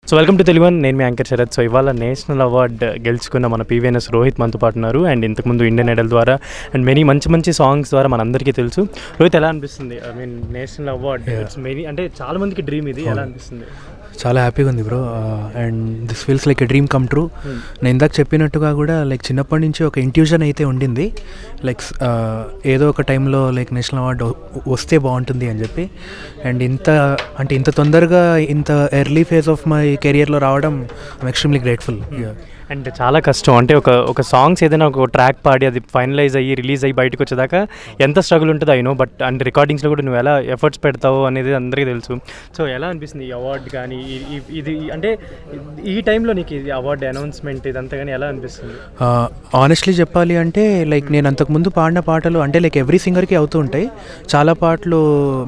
So welcome to Telugu. నేను మీ anchor Sarath. So ఇవాళ national award గెలుచుకున్న మన పీవీఎన్ఎస్ రోహిత్ మనతో పాటు ఉన్నారు. అండ్ ఇంతకుముందు ఇండియన్ ఐడల్ ద్వారా అండ్ మెనీ మంచి సాంగ్స్ ద్వారా మనందరికీ తెలుసు. రోహిత్, ఎలా అనిపిస్తుంది? I mean national award it's many, అంటే చాలా మందికి డ్రీమ్ ఇది. ఎలా అనిపిస్తుంది? చాలా హ్యాపీగా ఉంది bro. And this feels like a dream come true. నేను ఇందాక చెప్పినట్టుగా కూడా లైక్ చిన్నప్పటి నుంచి ఒక ఇంట్యూషన్ అయితే ఉండింది, లైక్ ఏదో ఒక టైంలో లైక్ నేషనల్ అవార్డు వస్తే బాగుంటుంది అని చెప్పి. అండ్ ఇంత తొందరగా ఇంత ఎర్లీ ఫేజ్ ఆఫ్ మై కెరియర్లో రావడం ఐమ్ ఎక్స్ట్రీమ్లీ గ్రేట్ఫుల్. అండ్ చాలా కష్టం. అంటే ఒక సాంగ్స్ ఏదైనా ఒక ట్రాక్ పాడి అది ఫైనలైజ్ అయ్యి రిలీజ్ అయ్యి బయటకు వచ్చేదాకా ఎంత స్ట్రగుల్ ఉంటుందో అయినో. బట్ అండ్ రికార్డింగ్స్లో కూడా నువ్వు ఎలా ఎఫర్ట్స్ పెడతావు అనేది అందరికీ తెలుసు. సో ఎలా అనిపిస్తుంది ఈ అవార్డు కానీ ఇది, అంటే ఈ టైంలో నీకు ఇది అవార్డు అనౌన్స్మెంట్ ఇదంతా కానీ ఎలా అనిపిస్తుంది? ఆనెస్ట్లీ చెప్పాలి అంటే లైక్ నేను అంతకుముందు పాడిన పాటలు అంటే లైక్ ఎవ్రీ సింగర్కి అవుతూ ఉంటాయి. చాలా పాటలు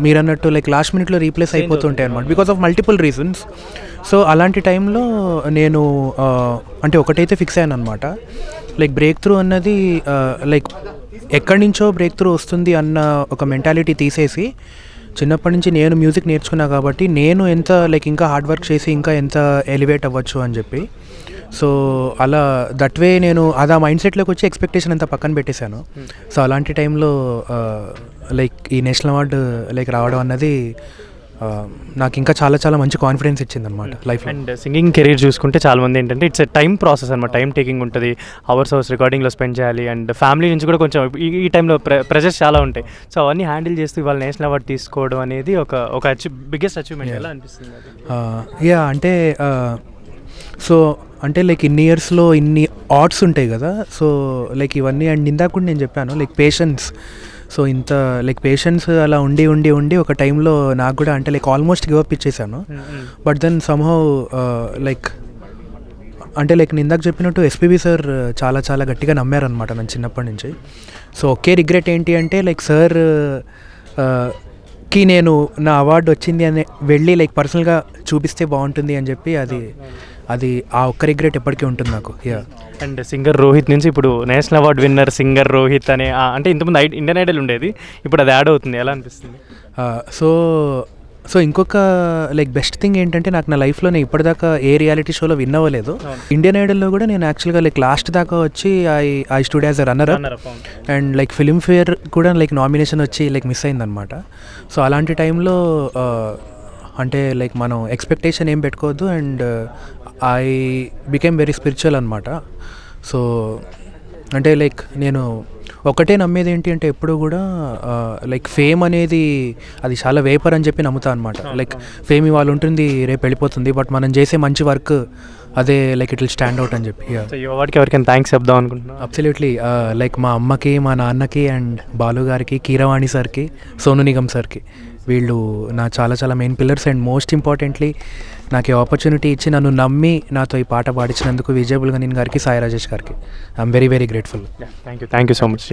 మీరు అన్నట్టు లైక్ లాస్ట్ మినిట్లో రీప్లేస్ అయిపోతుంటాయి అనమాట, because of multiple reasons. So అలాంటి టైంలో నేను అంటే ఒకటైతే ఫిక్స్ అయ్యాను అనమాట, లైక్ బ్రేక్ త్రూ అన్నది లైక్ ఎక్కడి నుంచో బ్రేక్ త్రూ వస్తుంది అన్న ఒక మెంటాలిటీ తీసేసి, చిన్నప్పటి నుంచి నేను మ్యూజిక్ నేర్చుకున్నా కాబట్టి నేను ఎంత లైక్ ఇంకా హార్డ్ వర్క్ చేసి ఇంకా ఎంత ఎలివేట్ అవ్వచ్చు అని చెప్పి. సో అలా దట్ వే నేను అది ఆ మైండ్ సెట్లోకి వచ్చి ఎక్స్పెక్టేషన్ అంతా పక్కన పెట్టేశాను. సో అలాంటి టైంలో లైక్ ఈ నేషనల్ అవార్డు లైక్ రావడం అన్నది నాకు ఇంకా చాలా మంచి కాన్ఫిడెన్స్ ఇచ్చింది అనమాట లైఫ్. అండ్ సింగింగ్ కెరీర్ చూసుకుంటే చాలా మంది ఏంటంటే ఇట్స్ ఎ టైం ప్రాసెస్ అనమాట, టైం టేకింగ్ ఉంటుంది, అవర్స్ రికార్డింగ్లో స్పెండ్ చేయాలి. అండ్ ఫ్యామిలీ నుంచి కూడా కొంచెం ఈ టైంలో ప్రెషర్స్ చాలా ఉంటాయి. సో అవన్నీ హ్యాండిల్ చేస్తూ ఇవాళ నేషనల్ అవార్డు తీసుకోవడం అనేది ఒక బిగ్గెస్ట్ అచీవ్మెంట్. ఎలా అనిపిస్తుంది? అంటే సో అంటే లైక్ ఇన్ని ఇయర్స్లో ఇన్ని ఆర్ట్స్ ఉంటాయి కదా, సో లైక్ ఇవన్నీ అండ్ ఇందాక కూడా నేను చెప్పాను లైక్ పేషెన్స్. సో ఇంత లైక్ పేషెన్స్ అలా ఉండి ఒక టైంలో నాకు కూడా అంటే లైక్ ఆల్మోస్ట్ గివ్ అప్ ఇచ్చేసాను. బట్ దెన్ సమ్హౌ లైక్ అంటే లైక్ నేను ఇందాక చెప్పినట్టు ఎస్పీబీ సార్ చాలా గట్టిగా నమ్మారనమాట నన్ను చిన్నప్పటి నుంచి. సో ఒకే రిగ్రెట్ ఏంటి అంటే లైక్ సార్ కి నేను నా అవార్డు వచ్చింది అని వెళ్ళి లైక్ పర్సనల్గా చూపిస్తే బాగుంటుంది అని చెప్పి అది ఆ ఒక్క రిగ్రెట్ ఎప్పటికీ ఉంటుంది నాకు. అండ్ సింగర్ రోహిత్ నుంచి ఇప్పుడు national award winner singer Rohit అనే, అంటే ఇంతకుముందు ఇండియన్ ఐడల్ ఉండేది, ఇప్పుడు అది యాడ్ అవుతుంది. ఎలా అనిపిస్తుంది? సో ఇంకొక లైక్ బెస్ట్ థింగ్ ఏంటంటే నాకు నా లైఫ్లో నేను ఇప్పటిదాకా ఏ రియాలిటీ షోలో విన్ అవ్వలేదు. ఇండియన్ ఐడల్లో కూడా నేను యాక్చువల్గా లైక్ లాస్ట్ దాకా వచ్చి I stood as a runner up. And like Filmfare కూడా లైక్ నామినేషన్ వచ్చి లైక్ మిస్ అయిందనమాట. సో అలాంటి టైంలో అంటే లైక్ మనం ఎక్స్పెక్టేషన్ ఏం పెట్టుకోవద్దు. And I became very spiritual అనమాట. సో అంటే లైక్ నేను ఒకటే నమ్మేది ఏంటి అంటే ఎప్పుడు కూడా లైక్ ఫేమ్ అనేది అది చాలా వేపర్ అని చెప్పి నమ్ముతా అనమాట. లైక్ ఫేమ్ ఇవాళ ఉంటుంది, రేపు వెళ్ళిపోతుంది, బట్ మనం చేసే మంచి వర్క్ అదే like it will stand out అని చెప్పి. వాటికి ఎవరికైనా థ్యాంక్స్ చెప్దాం అనుకుంటున్నాను. అబ్సల్యూట్లీ. లైక్ మా అమ్మకి, మా నాన్నకి, అండ్ బాలు గారికి, కీరవాణి సార్కి, సోను నిగమ్ సార్కి, వీళ్ళు నా చాలా main pillars. And most importantly నాకు ఈ ఆపర్చునిటీ ఇచ్చి నన్ను నమ్మి నాతో ఈ పాట పాడించినందుకు విజయ్ బుల్గనీన్ గారికి, సాయి రాజేష్ గారికి I'm very grateful. Thank you so much.